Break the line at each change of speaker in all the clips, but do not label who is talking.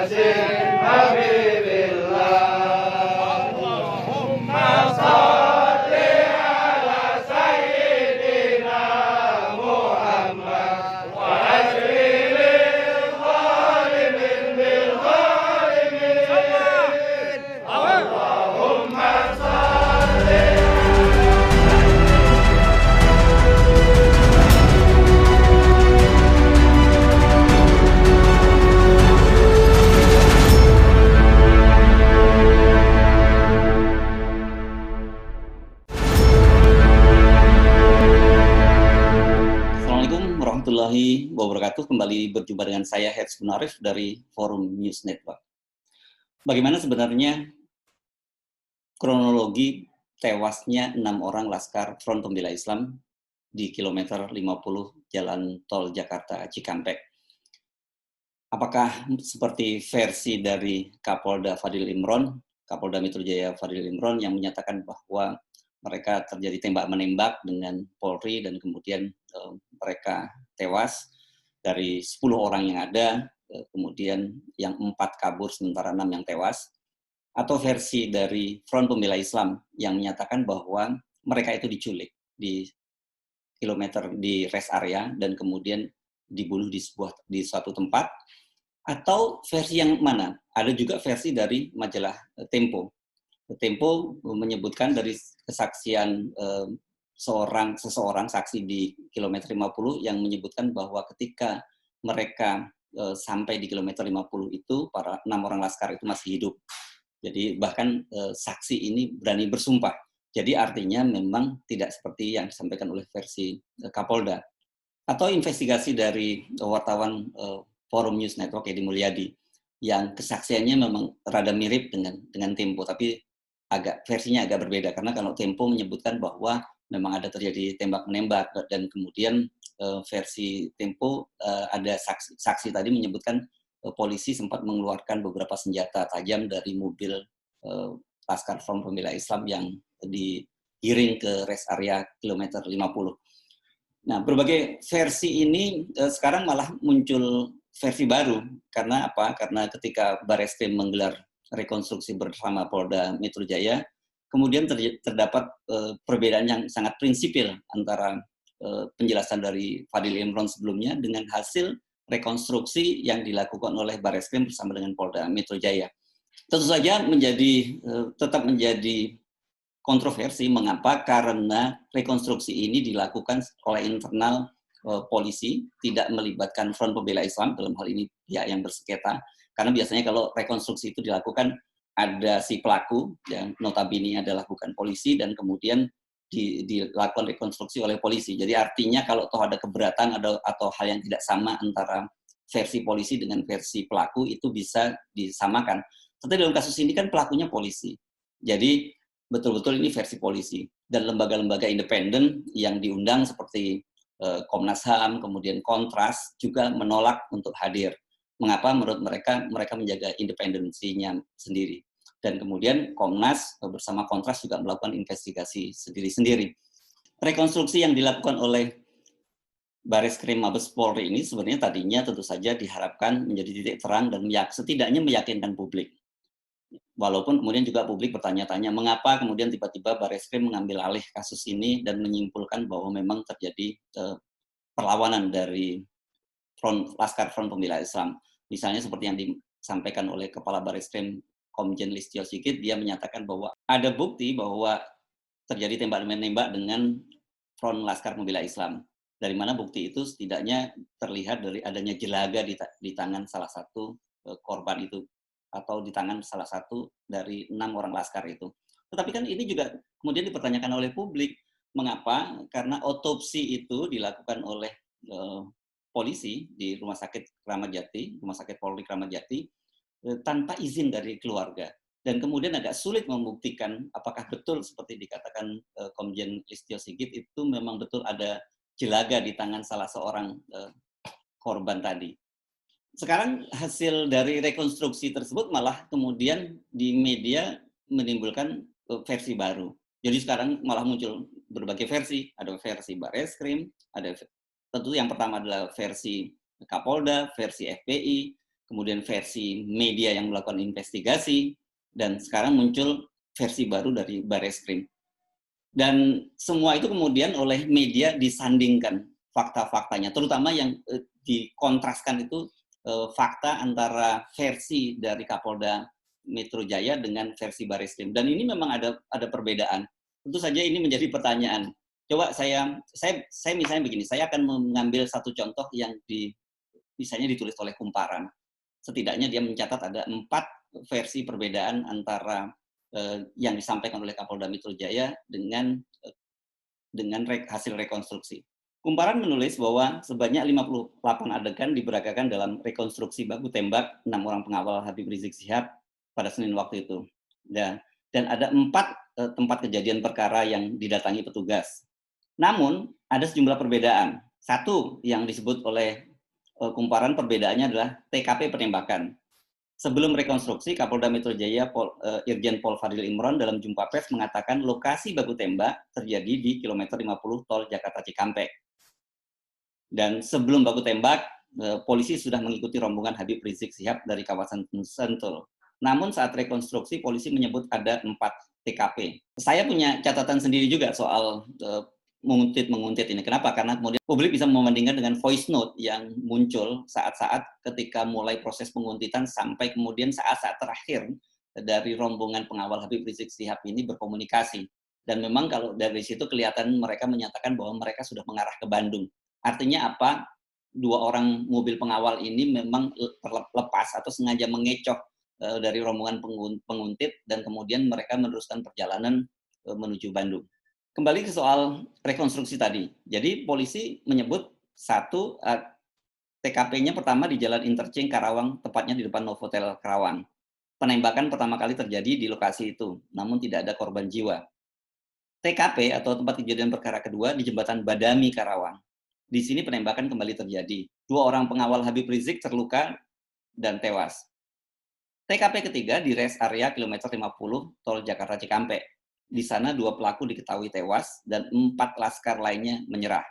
حبيب الله اللهم صل على سيدنا محمد وأجل الظالمين بالظالمين اللهم صل.
Assalamualaikum warahmatullahi wabarakatuh. Kembali berjumpa dengan saya Herz Munarif dari Forum News Network. Bagaimana sebenarnya kronologi tewasnya 6 orang Laskar Front Pembela Islam di kilometer 50 Jalan Tol Jakarta Cikampek? Apakah seperti versi dari Kapolda Fadil Imron, Kapolda Metro Jaya Fadil Imron yang menyatakan bahwa mereka terjadi tembak-menembak dengan Polri dan kemudian mereka tewas, dari 10 orang yang ada, kemudian yang 4 kabur sementara 6 yang tewas, atau versi dari Front Pembela Islam yang menyatakan bahwa mereka itu diculik di kilometer di rest area dan kemudian dibunuh di suatu tempat, atau versi yang mana? Ada juga versi dari majalah Tempo. Tempo menyebutkan dari kesaksian seseorang saksi di kilometer 50 yang menyebutkan bahwa ketika mereka sampai di kilometer 50 itu para 6 orang Laskar itu masih hidup. Jadi bahkan saksi ini berani bersumpah. Jadi artinya memang tidak seperti yang disampaikan oleh versi Kapolda. Atau investigasi dari wartawan Forum News Network Edi Mulyadi yang kesaksiannya memang rada mirip dengan Tempo, tapi versinya agak berbeda, karena kalau Tempo menyebutkan bahwa memang ada terjadi tembak-menembak dan kemudian versi Tempo ada saksi tadi menyebutkan polisi sempat mengeluarkan beberapa senjata tajam dari mobil Laskar Front Pembela Islam yang digiring ke rest area kilometer 50. Nah, berbagai versi ini sekarang malah muncul versi baru. Karena apa? Karena ketika Barreskrim menggelar rekonstruksi bersama Polda Metro Jaya, kemudian terdapat perbedaan yang sangat prinsipil antara penjelasan dari Fadil Imron sebelumnya dengan hasil rekonstruksi yang dilakukan oleh Barreskrim bersama dengan Polda Metro Jaya. Tentu saja tetap menjadi kontroversi. Mengapa? Karena rekonstruksi ini dilakukan oleh internal polisi, tidak melibatkan Front Pembela Islam, dalam hal ini pihak yang bersengketa. Karena biasanya kalau rekonstruksi itu dilakukan, ada si pelaku, yang notabene adalah bukan polisi, dan kemudian dilakukan rekonstruksi oleh polisi. Jadi artinya kalau toh ada keberatan atau hal yang tidak sama antara versi polisi dengan versi pelaku, itu bisa disamakan. Tetapi dalam kasus ini kan pelakunya polisi. Jadi betul-betul ini versi polisi. Dan lembaga-lembaga independen yang diundang seperti Komnas HAM, kemudian Kontras juga menolak untuk hadir. Mengapa? Menurut mereka menjaga independensinya sendiri. Dan kemudian Komnas bersama Kontras juga melakukan investigasi sendiri-sendiri. Rekonstruksi yang dilakukan oleh Barreskrim Mabes Polri ini sebenarnya tadinya tentu saja diharapkan menjadi titik terang dan setidaknya meyakinkan publik. Walaupun kemudian juga publik bertanya-tanya mengapa kemudian tiba-tiba Barreskrim mengambil alih kasus ini dan menyimpulkan bahwa memang terjadi perlawanan dari Laskar Front Pembela Islam. Misalnya seperti yang disampaikan oleh Kepala Barreskrim Komjen Listio Sigit, dia menyatakan bahwa ada bukti bahwa terjadi tembak-menembak dengan Front Laskar Pembela Islam. Dari mana bukti itu setidaknya terlihat dari adanya jelaga di tangan salah satu korban itu, atau di tangan salah satu dari 6 orang Laskar itu. Tetapi kan ini juga kemudian dipertanyakan oleh publik. Mengapa? Karena otopsi itu dilakukan oleh polisi di Rumah Sakit Kramat Jati, Rumah Sakit Polri Kramat Jati, tanpa izin dari keluarga. Dan kemudian agak sulit membuktikan apakah betul seperti dikatakan Komjen Listio Sigit itu memang betul ada jelaga di tangan salah seorang korban tadi. Sekarang hasil dari rekonstruksi tersebut malah kemudian di media menimbulkan versi baru. Jadi sekarang malah muncul berbagai versi. Ada versi Barreskrim, ada tentu yang pertama adalah versi Kapolda, versi FPI, kemudian versi media yang melakukan investigasi, dan sekarang muncul versi baru dari Barreskrim. Dan semua itu kemudian oleh media disandingkan fakta-faktanya, terutama yang dikontraskan itu fakta antara versi dari Kapolda Metro Jaya dengan versi Barreskrim. Dan ini memang ada perbedaan. Tentu saja ini menjadi pertanyaan. Coba saya misalnya begini, saya akan mengambil satu contoh yang misalnya ditulis oleh Kumparan. Setidaknya dia mencatat ada 4 versi perbedaan antara yang disampaikan oleh Kapolda Metro Jaya dengan hasil rekonstruksi. Kumparan menulis bahwa sebanyak 58 adegan diberagakan dalam rekonstruksi baku tembak 6 orang pengawal Habib Rizik Syihab pada Senin waktu itu. Dan ada 4 tempat kejadian perkara yang didatangi petugas. Namun, ada sejumlah perbedaan. Satu yang disebut oleh Kumparan, perbedaannya adalah TKP penembakan. Sebelum rekonstruksi, Kapolda Metro Jaya Irjen Pol Fadil Imron dalam jumpa pers mengatakan lokasi baku tembak terjadi di kilometer 50 tol Jakarta Cikampek. Dan sebelum baku tembak, polisi sudah mengikuti rombongan Habib Rizik Syihab dari kawasan Sentul. Namun saat rekonstruksi, polisi menyebut ada 4 TKP. Saya punya catatan sendiri juga soal menguntit ini. Kenapa? Karena kemudian publik bisa membandingkan dengan voice note yang muncul saat-saat ketika mulai proses penguntitan sampai kemudian saat-saat terakhir dari rombongan pengawal Habib Rizik Syihab ini berkomunikasi. Dan memang kalau dari situ kelihatan mereka menyatakan bahwa mereka sudah mengarah ke Bandung. Artinya apa? 2 orang mobil pengawal ini memang terlepas atau sengaja mengecoh dari rombongan penguntit dan kemudian mereka meneruskan perjalanan menuju Bandung. Kembali ke soal rekonstruksi tadi. Jadi polisi menyebut satu TKP-nya pertama di Jalan Interchange Karawang, tepatnya di depan Novotel Karawang. Penembakan pertama kali terjadi di lokasi itu, namun tidak ada korban jiwa. TKP atau tempat kejadian perkara kedua di Jembatan Badami Karawang. Di sini penembakan kembali terjadi. 2 orang pengawal Habib Rizik terluka dan tewas. TKP ketiga di rest area kilometer 50 tol Jakarta Cikampek. Di sana 2 pelaku diketahui tewas dan 4 laskar lainnya menyerah.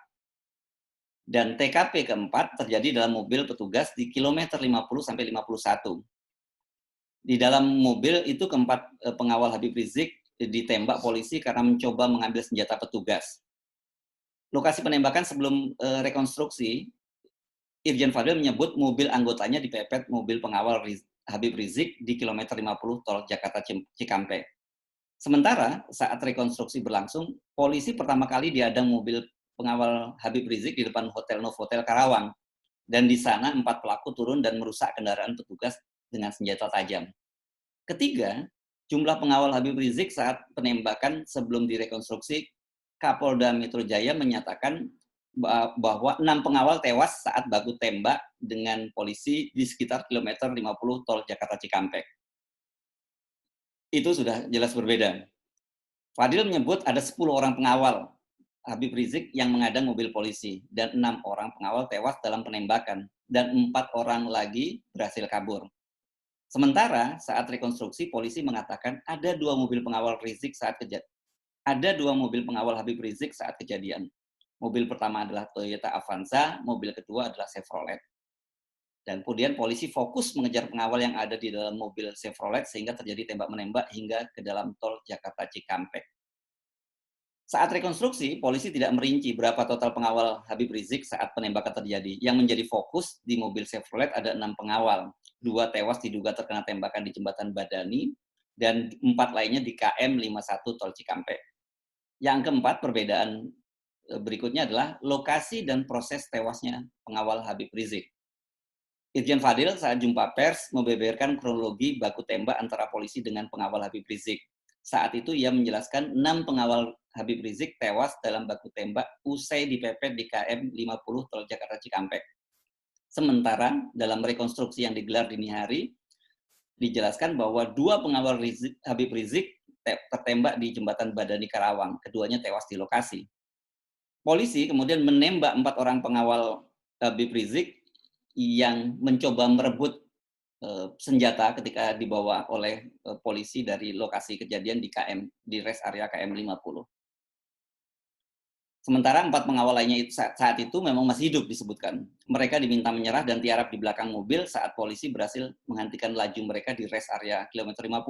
Dan TKP keempat terjadi dalam mobil petugas di kilometer 50 sampai 51. Di dalam mobil itu keempat pengawal Habib Rizik ditembak polisi karena mencoba mengambil senjata petugas. Lokasi penembakan sebelum rekonstruksi, Irjen Fadil menyebut mobil anggotanya dipepet mobil pengawal Habib Rizik di kilometer 50 tol Jakarta Cikampek. Sementara saat rekonstruksi berlangsung, polisi pertama kali diadang mobil pengawal Habib Rizik di depan Hotel Novotel Karawang. Dan di sana 4 pelaku turun dan merusak kendaraan petugas dengan senjata tajam. Ketiga, jumlah pengawal Habib Rizik saat penembakan sebelum direkonstruksi, Kapolda Metro Jaya menyatakan bahwa 6 pengawal tewas saat baku tembak dengan polisi di sekitar kilometer 50 tol Jakarta Cikampek. Itu sudah jelas berbeda. Fadil menyebut ada 10 orang pengawal Habib Rizik yang mengadang mobil polisi dan 6 orang pengawal tewas dalam penembakan dan 4 orang lagi berhasil kabur. Sementara saat rekonstruksi polisi mengatakan ada 2 mobil pengawal Rizik saat kejadian. Ada 2 mobil pengawal Habib Rizik saat kejadian. Mobil pertama adalah Toyota Avanza, mobil kedua adalah Chevrolet. Dan kemudian polisi fokus mengejar pengawal yang ada di dalam mobil Chevrolet sehingga terjadi tembak-menembak hingga ke dalam tol Jakarta Cikampek. Saat rekonstruksi, polisi tidak merinci berapa total pengawal Habib Rizik saat penembakan terjadi. Yang menjadi fokus di mobil Chevrolet ada 6 pengawal. 2 tewas diduga terkena tembakan di Jembatan Badani, dan 4 lainnya di KM 51 Tol Cikampek. Yang keempat, perbedaan berikutnya adalah lokasi dan proses tewasnya pengawal Habib Rizik. Irjen Fadil saat jumpa pers membeberkan kronologi baku tembak antara polisi dengan pengawal Habib Rizik. Saat itu ia menjelaskan 6 pengawal Habib Rizik tewas dalam baku tembak usai dipepet di KM 50 Tol Jakarta Cikampek. Sementara dalam rekonstruksi yang digelar dini hari, dijelaskan bahwa 2 pengawal Habib Rizik tertembak di Jembatan Badani Karawang. Keduanya tewas di lokasi. Polisi kemudian menembak 4 orang pengawal Habib Rizik yang mencoba merebut senjata ketika dibawa oleh polisi dari lokasi kejadian di rest area KM 50. Sementara 4 pengawal lainnya itu saat itu memang masih hidup disebutkan. Mereka diminta menyerah dan tiarap di belakang mobil saat polisi berhasil menghentikan laju mereka di rest area kilometer 50.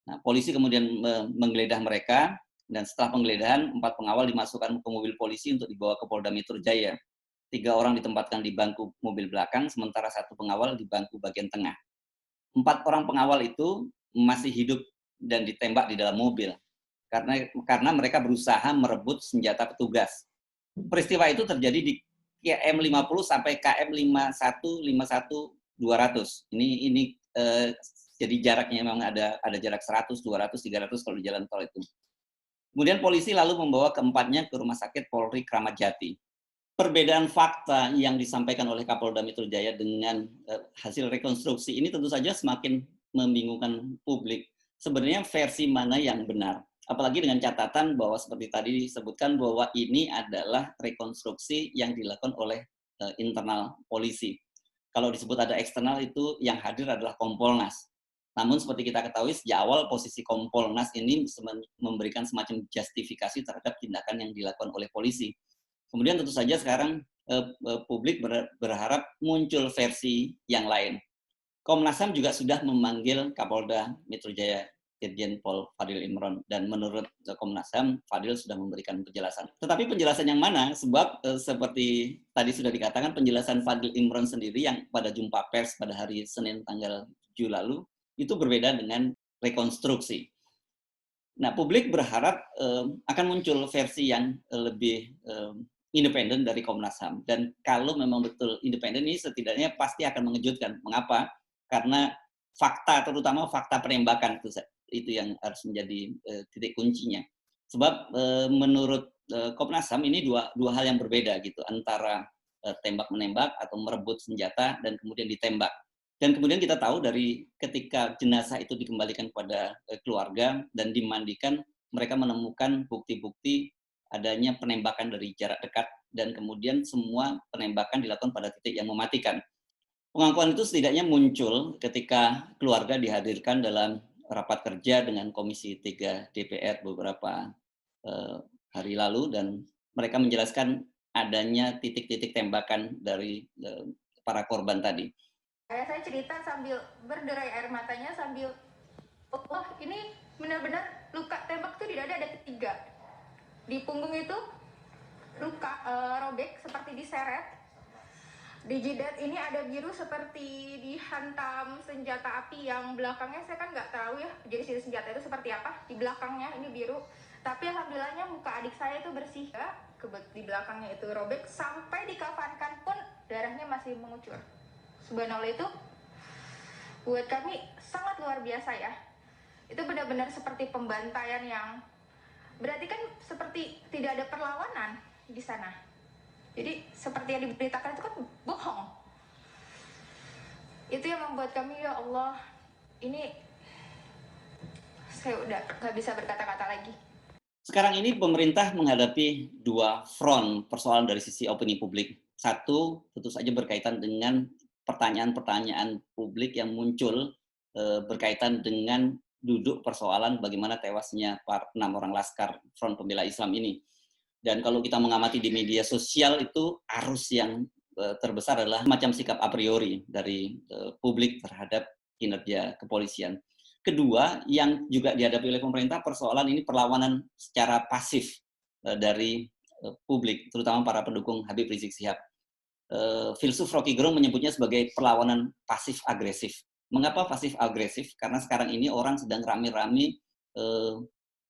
Nah, polisi kemudian menggeledah mereka dan setelah penggeledahan 4 pengawal dimasukkan ke mobil polisi untuk dibawa ke Polda Metro Jaya. 3 orang ditempatkan di bangku mobil belakang, sementara 1 pengawal di bangku bagian tengah. 4 orang pengawal itu masih hidup dan ditembak di dalam mobil karena mereka berusaha merebut senjata petugas. Peristiwa itu terjadi di KM 50 sampai KM 51 Ini jadi jaraknya memang ada jarak 100, 200, 300 kalau di jalan tol itu. Kemudian polisi lalu membawa keempatnya ke Rumah Sakit Polri Kramat Jati. Perbedaan fakta yang disampaikan oleh Kapolda Metro Jaya dengan hasil rekonstruksi ini tentu saja semakin membingungkan publik. Sebenarnya versi mana yang benar? Apalagi dengan catatan bahwa seperti tadi disebutkan bahwa ini adalah rekonstruksi yang dilakukan oleh internal polisi. Kalau disebut ada eksternal itu yang hadir adalah Kompolnas. Namun seperti kita ketahui sejak awal posisi Kompolnas ini memberikan semacam justifikasi terhadap tindakan yang dilakukan oleh polisi. Kemudian tentu saja sekarang publik berharap muncul versi yang lain. Komnas HAM juga sudah memanggil Kapolda Metro Jaya Irjen Pol Fadil Imron, dan menurut Komnas HAM, Fadil sudah memberikan penjelasan. Tetapi penjelasan yang mana? Sebab seperti tadi sudah dikatakan, penjelasan Fadil Imron sendiri yang pada jumpa pers pada hari Senin tanggal 7 lalu, itu berbeda dengan rekonstruksi. Nah, publik berharap akan muncul versi yang lebih independen dari Komnas HAM. Dan kalau memang betul independen ini setidaknya pasti akan mengejutkan. Mengapa? Karena fakta, terutama fakta penembakan itu yang harus menjadi titik kuncinya. Sebab menurut Komnas HAM ini dua hal yang berbeda gitu, antara tembak-menembak atau merebut senjata dan kemudian ditembak. Dan kemudian kita tahu dari ketika jenazah itu dikembalikan kepada keluarga dan dimandikan, mereka menemukan bukti-bukti adanya penembakan dari jarak dekat dan kemudian semua penembakan dilakukan pada titik yang mematikan. Pengakuan itu setidaknya muncul ketika keluarga dihadirkan dalam rapat kerja dengan Komisi 3 DPR beberapa hari lalu dan mereka menjelaskan adanya titik-titik tembakan dari para korban tadi.
Ayah saya cerita sambil berderai air matanya sambil, oh ini benar-benar luka tembak itu di dada ada 3. Di punggung itu luka robek seperti diseret. Di jidat ini ada biru seperti dihantam senjata api yang belakangnya saya kan nggak tahu ya jenis senjata itu seperti apa. Di belakangnya ini biru. Tapi alhamdulillahnya muka adik saya itu bersih ya. Di belakangnya itu robek sampai dikafankan pun darahnya masih mengucur. Subhanallah, itu buat kami sangat luar biasa ya. Itu benar-benar seperti pembantaian yang berarti kan seperti tidak ada perlawanan di sana. Jadi seperti yang diberitakan itu kan bohong. Itu yang membuat kami, ya Allah, ini saya udah gak bisa berkata-kata lagi.
Sekarang ini pemerintah menghadapi 2 front persoalan dari sisi opini publik. Satu, tentu saja berkaitan dengan pertanyaan-pertanyaan publik yang muncul berkaitan dengan duduk persoalan bagaimana tewasnya 6 orang laskar Front Pembela Islam ini. Dan kalau kita mengamati di media sosial itu arus yang terbesar adalah macam sikap a priori dari publik terhadap kinerja kepolisian. Kedua, yang juga dihadapi oleh pemerintah, persoalan ini perlawanan secara pasif dari publik, terutama para pendukung Habib Rizik Syihab. Filsuf Rocky Gerung menyebutnya sebagai perlawanan pasif-agresif. Mengapa pasif-agresif? Karena sekarang ini orang sedang rame-rame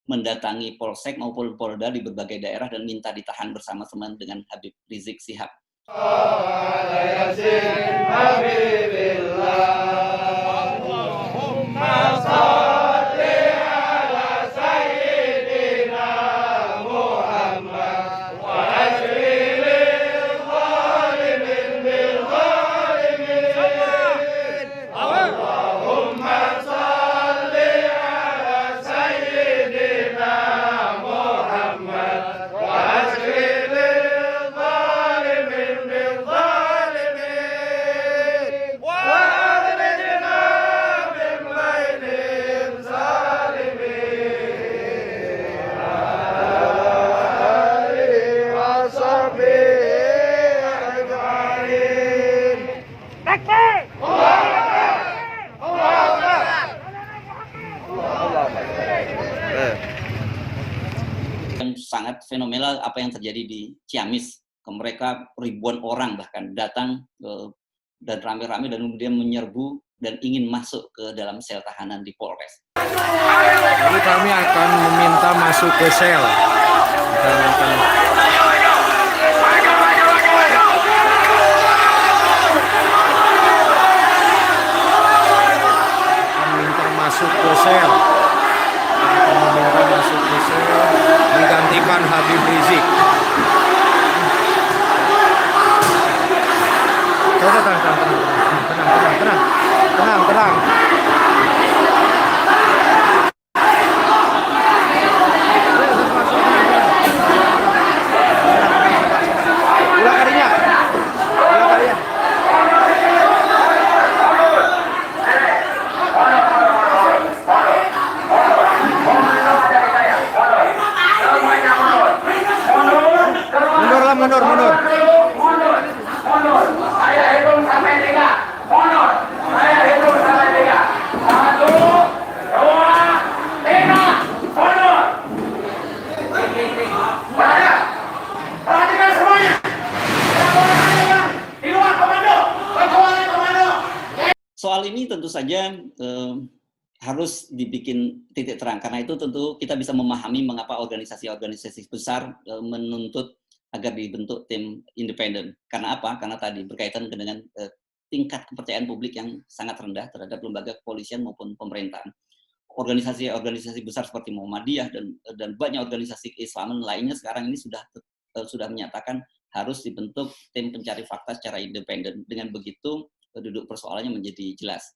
mendatangi polsek maupun polda di berbagai daerah dan minta ditahan bersama-sama dengan Habib Rizik Syihab. sangat fenomenal apa yang terjadi di Ciamis. Mereka ribuan orang bahkan datang dan rame-rame dan kemudian menyerbu dan ingin masuk ke dalam sel tahanan di Polres.
Jadi kami akan meminta masuk ke sel. Dan akan meminta masuk ke sel. Meminta masuk ke sel menggantikan Habib Rizik. Tenang. Ulang kalinya. Mundur.
Saya hitung sampai 3. Mundur. Saya hitung sampai 3. 1, 2, 3. Mundur. Perhatikan semuanya. Di luar komando. Kecuali komando.
Soal ini tentu saja harus dibikin titik terang, karena itu tentu kita bisa memahami mengapa organisasi-organisasi besar menuntut agar dibentuk tim independen. Karena apa? Karena tadi berkaitan dengan tingkat kepercayaan publik yang sangat rendah terhadap lembaga kepolisian maupun pemerintahan. Organisasi-organisasi besar seperti Muhammadiyah dan banyak organisasi keislaman lainnya sekarang ini sudah menyatakan harus dibentuk tim pencari fakta secara independen. Dengan begitu duduk persoalannya menjadi jelas.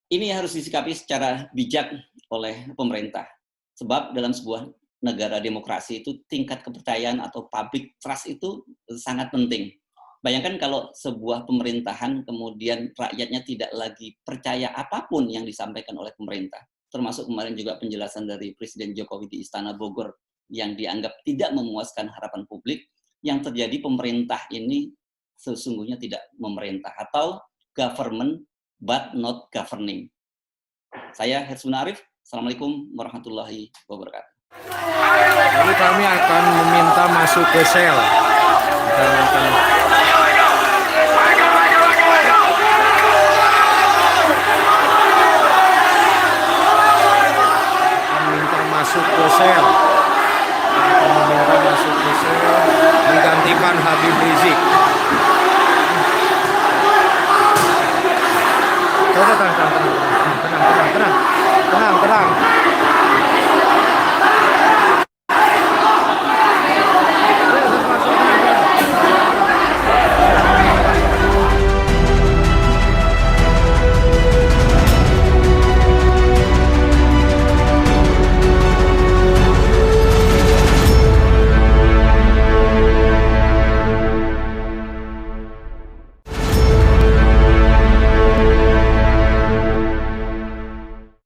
Ini harus disikapi secara bijak oleh pemerintah. Sebab dalam sebuah negara demokrasi itu tingkat kepercayaan atau public trust itu sangat penting. Bayangkan kalau sebuah pemerintahan kemudian rakyatnya tidak lagi percaya apapun yang disampaikan oleh pemerintah. Termasuk kemarin juga penjelasan dari Presiden Jokowi di Istana Bogor yang dianggap tidak memuaskan harapan publik. Yang terjadi pemerintah ini sesungguhnya tidak memerintah atau government but not governing. Saya Hersun Arif. Assalamualaikum warahmatullahi wabarakatuh.
Jadi kami akan meminta masuk ke sel. Dan akan meminta masuk ke sel. Meminta masuk ke sel menggantikan Habib Rizik. Tenang.